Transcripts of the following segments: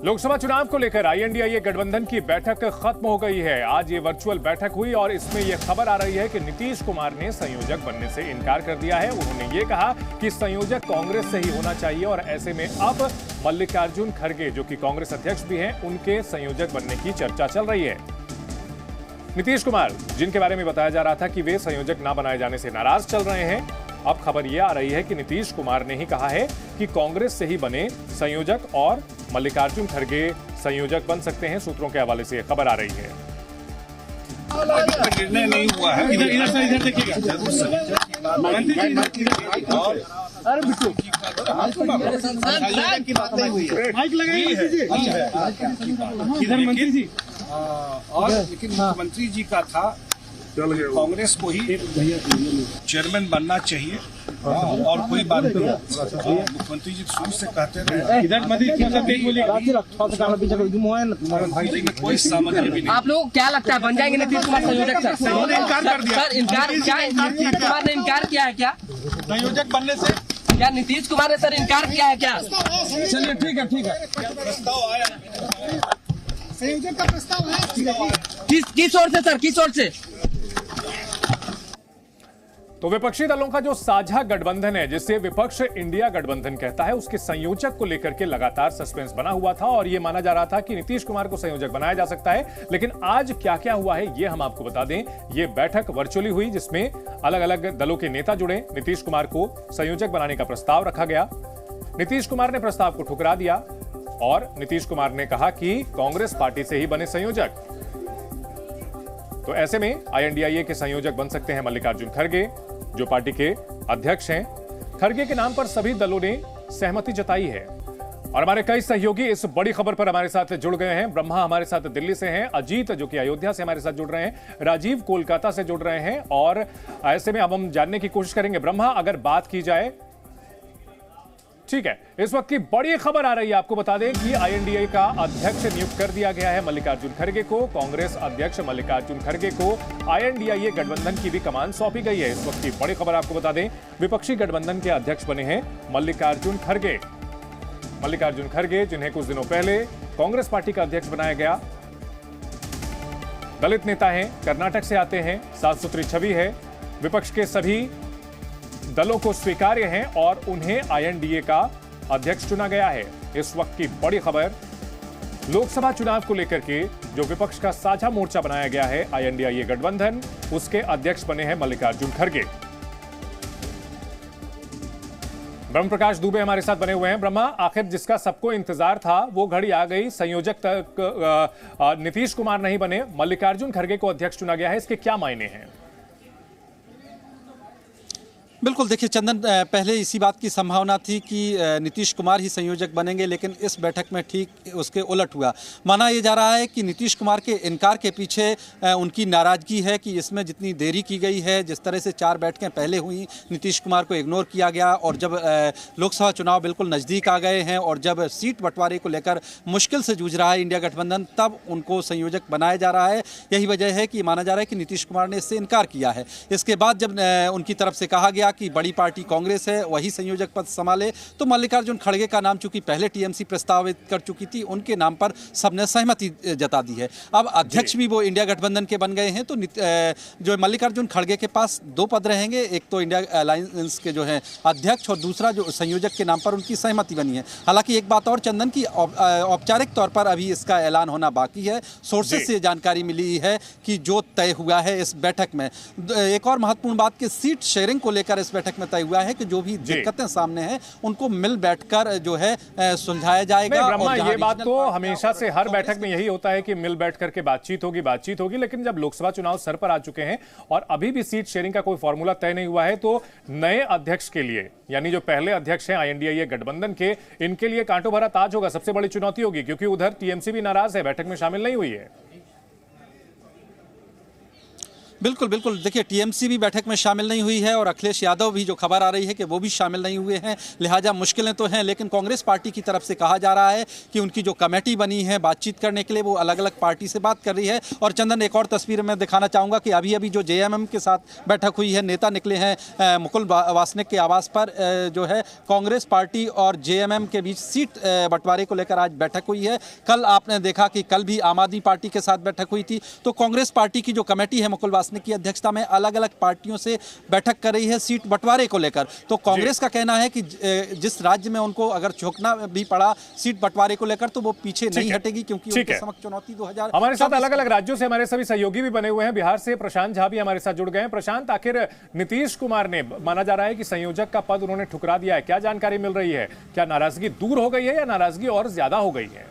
लोकसभा चुनाव को लेकर आईएनडीआईए गठबंधन की बैठक खत्म हो गई है। आज ये वर्चुअल बैठक हुई और इसमें यह खबर आ रही है कि नीतीश कुमार ने संयोजक बनने से इनकार कर दिया है। उन्होंने ये कहा कि संयोजक कांग्रेस से ही होना चाहिए और ऐसे में अब मल्लिकार्जुन खड़गे, जो कि कांग्रेस अध्यक्ष भी हैं, उनके संयोजक बनने की चर्चा चल रही है। नीतीश कुमार, जिनके बारे में बताया जा रहा था कि वे संयोजक न बनाए जाने से नाराज चल रहे हैं, अब खबर यह आ रही है कि नीतीश कुमार ने ही कहा है कि कांग्रेस से ही बने संयोजक और मल्लिकार्जुन खड़गे संयोजक बन सकते हैं। सूत्रों के हवाले से यह खबर आ रही है। निर्णय नहीं हुआ है। इधर देखिएगा। अरे बिट्टू माइक लगाइए। इधर मंत्री जी और लेकिन मुख्यमंत्री जी का था कांग्रेस को ही चेयरमैन बनना चाहिए और कोई बात नहीं। मुख्यमंत्री जी शुरू से कहते रहे। इधर कोई सामग्री भी नहीं। आप लोग क्या लगता है बन जाएंगे नीतीश कुमार संयोजक? सर इनकार कर दिया। सर इनकार क्या? नीतीश कुमार ने इनकार किया है क्या संयोजक बनने से? क्या नीतीश कुमार ने सर इनकार किया है क्या? चलिए ठीक है। प्रस्ताव आया, संयोजक का प्रस्ताव है। किस ओर से सर, किस ओर से? तो विपक्षी दलों का जो साझा गठबंधन है, जिसे विपक्ष इंडिया गठबंधन कहता है, उसके संयोजक को लेकर के लगातार सस्पेंस बना हुआ था और यह माना जा रहा था कि नीतीश कुमार को संयोजक बनाया जा सकता है। लेकिन आज क्या क्या हुआ है यह हम आपको बता दें। यह बैठक वर्चुअली हुई जिसमें अलग अलग दलों के नेता जुड़े। नीतीश कुमार को संयोजक बनाने का प्रस्ताव रखा गया। नीतीश कुमार ने प्रस्ताव को ठुकरा दिया और नीतीश कुमार ने कहा कि कांग्रेस पार्टी से ही बने संयोजक। तो ऐसे में आईएनडीआईए के संयोजक बन सकते हैं मल्लिकार्जुन खड़गे, जो पार्टी के अध्यक्ष हैं। खड़गे के नाम पर सभी दलों ने सहमति जताई है और हमारे कई सहयोगी इस बड़ी खबर पर हमारे साथ जुड़ गए हैं। ब्रह्मा हमारे साथ दिल्ली से हैं, अजीत जो कि अयोध्या से हमारे साथ जुड़ रहे हैं, राजीव कोलकाता से जुड़ रहे हैं। और ऐसे में अब हम जानने की कोशिश करेंगे। ब्रह्मा, अगर बात की जाए, ठीक है, इस वक्त की बड़ी खबर आ रही है, आपको बता दें कि आईएनडीआईए का अध्यक्ष नियुक्त कर दिया गया है मल्लिकार्जुन खड़गे को। कांग्रेस अध्यक्ष मल्लिकार्जुन खड़गे को आईएनडीआईए गठबंधन की भी कमान सौंपी गई है। इस वक्त की बड़ी खबर आपको बता दें, विपक्षी गठबंधन के अध्यक्ष बने हैं मल्लिकार्जुन खड़गे। मल्लिकार्जुन खड़गे, जिन्हें कुछ दिनों पहले कांग्रेस पार्टी का अध्यक्ष बनाया गया, दलित नेता हैं, कर्नाटक से आते हैं, साफ सुथरी छवि है, विपक्ष के सभी दलों को स्वीकार्य हैं और उन्हें आईएनडीए का अध्यक्ष चुना गया है। इस वक्त की बड़ी खबर, लोकसभा चुनाव को लेकर के जो विपक्ष का साझा मोर्चा बनाया गया है आईएनडीआईए गठबंधन, उसके अध्यक्ष बने हैं मल्लिकार्जुन खड़गे। ब्रह्म प्रकाश दुबे हमारे साथ बने हुए हैं। ब्रह्मा, आखिर जिसका सबको इंतजार था वो घड़ी आ गई, संयोजक तक नीतीश कुमार नहीं बने, मल्लिकार्जुन खड़गे को अध्यक्ष चुना गया है, इसके क्या मायने हैं? बिल्कुल, देखिए चंदन, पहले इसी बात की संभावना थी कि नीतीश कुमार ही संयोजक बनेंगे, लेकिन इस बैठक में ठीक उसके उलट हुआ। माना यह जा रहा है कि नीतीश कुमार के इनकार के पीछे उनकी नाराज़गी है कि इसमें जितनी देरी की गई है, जिस तरह से 4 बैठकें पहले हुई, नीतीश कुमार को इग्नोर किया गया और जब लोकसभा चुनाव बिल्कुल नज़दीक आ गए हैं और जब सीट बंटवारे को लेकर मुश्किल से जूझ रहा है इंडिया गठबंधन, तब उनको संयोजक बनाया जा रहा है। यही वजह है कि माना जा रहा है कि नीतीश कुमार ने इससे इनकार किया है। इसके बाद जब उनकी तरफ से कहा गया कि बड़ी पार्टी कांग्रेस है, वही संयोजक पद संभाले, तो मल्लिकार्जुन खड़गे का नाम चूंकि पहले टीएमसी प्रस्तावित कर चुकी थी, उनके नाम पर सबने सहमति जता दी है। अब अध्यक्ष भी वो इंडिया गठबंधन के बन गए हैं, तो जो मल्लिकार्जुन खड़गे के पास 2 पद रहेंगे, एक तो इंडिया अलायंस के जो है अध्यक्ष और दूसरा जो संयोजक के नाम पर उनकी सहमति बनी है। हालांकि एक बात और चंदन की, औपचारिक तौर पर अभी इसका ऐलान होना बाकी है। सोर्सेज से जानकारी मिली है कि जो तय हुआ है इस बैठक में, एक और महत्वपूर्ण बात की सीट शेयरिंग को लेकर इस बैठक में तय हुआ है कि जो भी दिक्कतें सामने हैं उनको मिल बैठकर जो है सुलझाया जाएगा। ब्रह्मा, ये बात तो हमेशा से हर बैठक में यही होता है कि मिल बैठ करके बातचीत होगी, लेकिन जब लोकसभा चुनाव सर पर आ चुके हैं और अभी भी सीट शेयरिंग का कोई फॉर्मूला तय नहीं हुआ है, तो नए अध्यक्ष के लिए, यानी जो पहले अध्यक्ष हैं आईएनडीआईए गठबंधन के, इनके लिए कांटों भरा ताज होगा, सबसे बड़ी चुनौती होगी, क्योंकि उधर टीएमसी भी नाराज है, बैठक में शामिल नहीं हुई है। बिल्कुल बिल्कुल, देखिए टीएमसी भी बैठक में शामिल नहीं हुई है और अखिलेश यादव भी, जो खबर आ रही है कि वो भी शामिल नहीं हुए हैं, लिहाजा मुश्किलें तो हैं। लेकिन कांग्रेस पार्टी की तरफ से कहा जा रहा है कि उनकी जो कमेटी बनी है बातचीत करने के लिए, वो अलग अलग पार्टी से बात कर रही है। और चंदन, एक और तस्वीर मैं दिखाना चाहूँगा कि अभी अभी जो जेएमएम के साथ बैठक हुई है, नेता निकले हैं मुकुल वासनिक के आवास पर, जो है कांग्रेस पार्टी और जेएमएम के बीच सीट बंटवारे को लेकर आज बैठक हुई है। कल आपने देखा कि कल भी आम आदमी पार्टी के साथ बैठक हुई थी। तो कांग्रेस पार्टी की जो कमेटी है मुकुल वासनिक की अध्यक्षता में अलग अलग पार्टियों से बैठक कर रही है सीट बंटवारे को लेकर। तो कांग्रेस का कहना है कि जिस राज्य में उनको अगर झोंकना भी पड़ा सीट बंटवारे को लेकर, तो वो पीछे नहीं हटेगी, क्योंकि उनके समक्ष चुनौती 2000। हमारे साथ अलग अलग राज्यों से हमारे सभी सहयोगी भी बने हुए हैं। बिहार से प्रशांत झा भी हमारे साथ जुड़ गए हैं। प्रशांत, आखिर नीतीश कुमार ने, माना जा रहा है कि संयोजक का पद उन्होंने ठुकरा दिया है, क्या जानकारी मिल रही है? क्या नाराजगी दूर हो गई है या नाराजगी और ज्यादा हो गई है?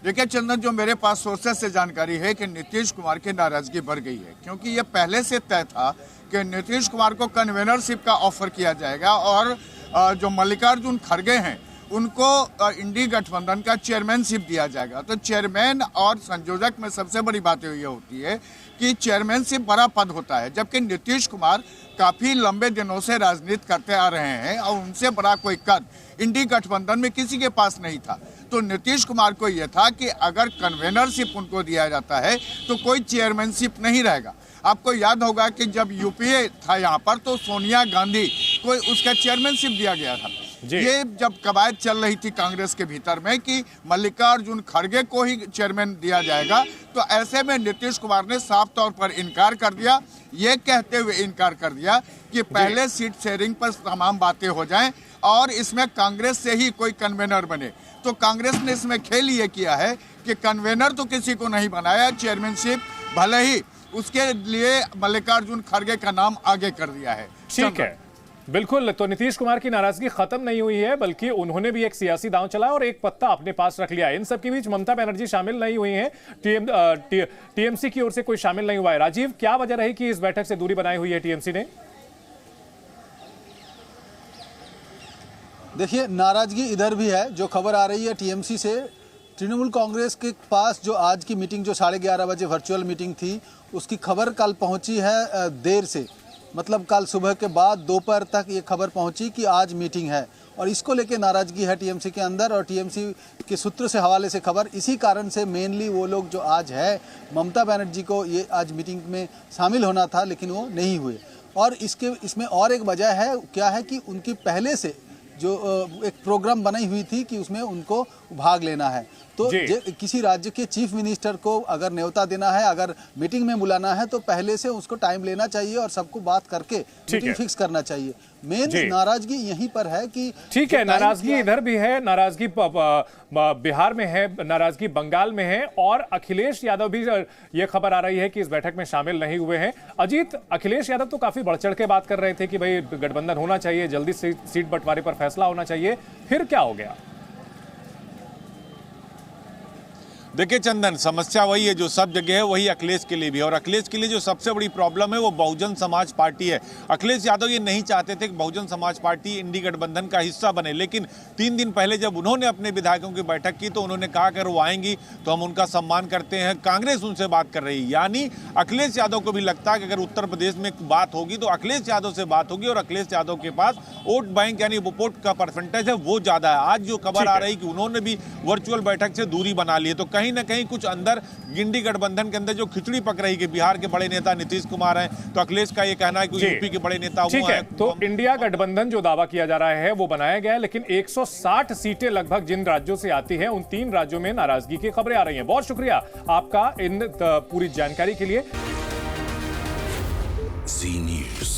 देखिए चंदन, जो मेरे पास सोर्सेस से जानकारी है कि नीतीश कुमार की नाराजगी बढ़ गई है, क्योंकि ये पहले से तय था कि नीतीश कुमार को कन्वेनरशिप का ऑफर किया जाएगा और जो मल्लिकार्जुन खड़गे हैं उनको इंडी गठबंधन का चेयरमैनशिप दिया जाएगा। तो चेयरमैन और संयोजक में सबसे बड़ी बात ये होती है कि चेयरमैनशिप बड़ा पद होता है, जबकि नीतीश कुमार काफ़ी लंबे दिनों से राजनीति करते आ रहे हैं और उनसे बड़ा कोई कद इंडी गठबंधन में किसी के पास नहीं था। तो नीतीश कुमार को यह था कि अगर कन्वेनरशिप उनको दिया जाता है तो कोई चेयरमैनशिप नहीं रहेगा। आपको याद होगा कि जब यूपीए था यहाँ पर, तो सोनिया गांधी को उसका चेयरमैनशिप दिया गया था। ये जब कवायद चल रही थी कांग्रेस के भीतर में कि मल्लिकार्जुन खड़गे को ही चेयरमैन दिया जाएगा, तो ऐसे में नीतीश कुमार ने साफ तौर पर इनकार कर दिया। ये कहते हुए इनकार कर दिया कि पहले सीट शेयरिंग पर तमाम बातें हो जाएं और इसमें कांग्रेस से ही कोई कन्वेनर बने। तो कांग्रेस ने इसमें खेल ये किया है कि कन्वेनर तो किसी को नहीं बनाया, चेयरमैनशिप भले ही उसके लिए मल्लिकार्जुन खड़गे का नाम आगे कर दिया है। ठीक है, बिल्कुल। तो नीतीश कुमार की नाराजगी खत्म नहीं हुई है, बल्कि उन्होंने भी एक सियासी दांव चलाया और एक पत्ता अपने पास रख लिया। इन सब के बीच ममता बनर्जी शामिल नहीं हुई हैं, टीएमसी की ओर से कोई शामिल नहीं हुआ है। राजीव, क्या वजह रही कि इस बैठक से दूरी बनाई हुई है टीएमसी ने? देखिए, नाराजगी इधर भी है। जो खबर आ रही है टीएमसी से, तृणमूल कांग्रेस के पास जो आज की मीटिंग, जो 11:30 बजे वर्चुअल मीटिंग थी, उसकी खबर कल पहुंची है देर से, मतलब कल सुबह के बाद दोपहर तक ये खबर पहुंची कि आज मीटिंग है और इसको लेके नाराजगी है टीएमसी के अंदर। और टीएमसी के सूत्र से हवाले से खबर, इसी कारण से मेनली वो लोग जो आज है, ममता बनर्जी को ये आज मीटिंग में शामिल होना था लेकिन वो नहीं हुए। और इसमें और एक वजह है, क्या है कि उनकी पहले से जो एक प्रोग्राम बनाई हुई थी कि उसमें उनको भाग लेना है। तो किसी राज्य के चीफ मिनिस्टर को अगर न्योता देना है, अगर मीटिंग में बुलाना है, तो पहले से उसको टाइम लेना चाहिए और सबको बात करके मीटिंग फिक्स करना चाहिए। मेन नाराजगी यहीं पर है कि ठीक है, नाराजगी इधर भी है, नाराजगी बिहार में है, नाराजगी बंगाल में है और अखिलेश यादव भी, ये खबर आ रही है कि इस बैठक में शामिल नहीं हुए हैं। अजीत, अखिलेश यादव तो काफी बढ़ चढ़ के बात कर रहे थे कि भाई गठबंधन होना चाहिए, जल्दी से सीट बंटवारे पर फैसला होना चाहिए, फिर क्या हो गया? देखिए चंदन, समस्या वही है जो सब जगह है, वही अखिलेश के लिए भी है। और अखिलेश के लिए जो सबसे बड़ी प्रॉब्लम है वो बहुजन समाज पार्टी है। अखिलेश यादव ये नहीं चाहते थे कि बहुजन समाज पार्टी इंडी गठबंधन का हिस्सा बने, लेकिन 3 दिन पहले जब उन्होंने अपने विधायकों की बैठक की तो उन्होंने कहा अगर वो आएंगी तो हम उनका सम्मान करते हैं। कांग्रेस उनसे बात कर रही है, यानी अखिलेश यादव को भी लगता है कि अगर उत्तर प्रदेश में बात होगी तो अखिलेश यादव से बात होगी और अखिलेश यादव के पास वोट बैंक यानी वोट का परसेंटेज है वो ज्यादा है। आज जो खबर आ रही कि उन्होंने भी वर्चुअल बैठक से दूरी बना ली है, तो कहीं ना कहीं कुछ अंदर इंडी गठबंधन के अंदर जो खिचड़ी पक रही कि बिहार के बड़े नेता नीतीश कुमार हैं, तो अखिलेश का ये कहना है कि यूपी के बड़े नेता वो हैं। तो इंडिया गठबंधन जो दावा किया जा रहा है वो बनाया गया है, लेकिन 160 सीटें लगभग जिन राज्यों से आती हैं उन 3 राज्यों में नाराजगी की खबरें आ रही हैं। बहुत शुक्रिया आपका इन पूरी जानकारी के लिए। जी न्यूज़।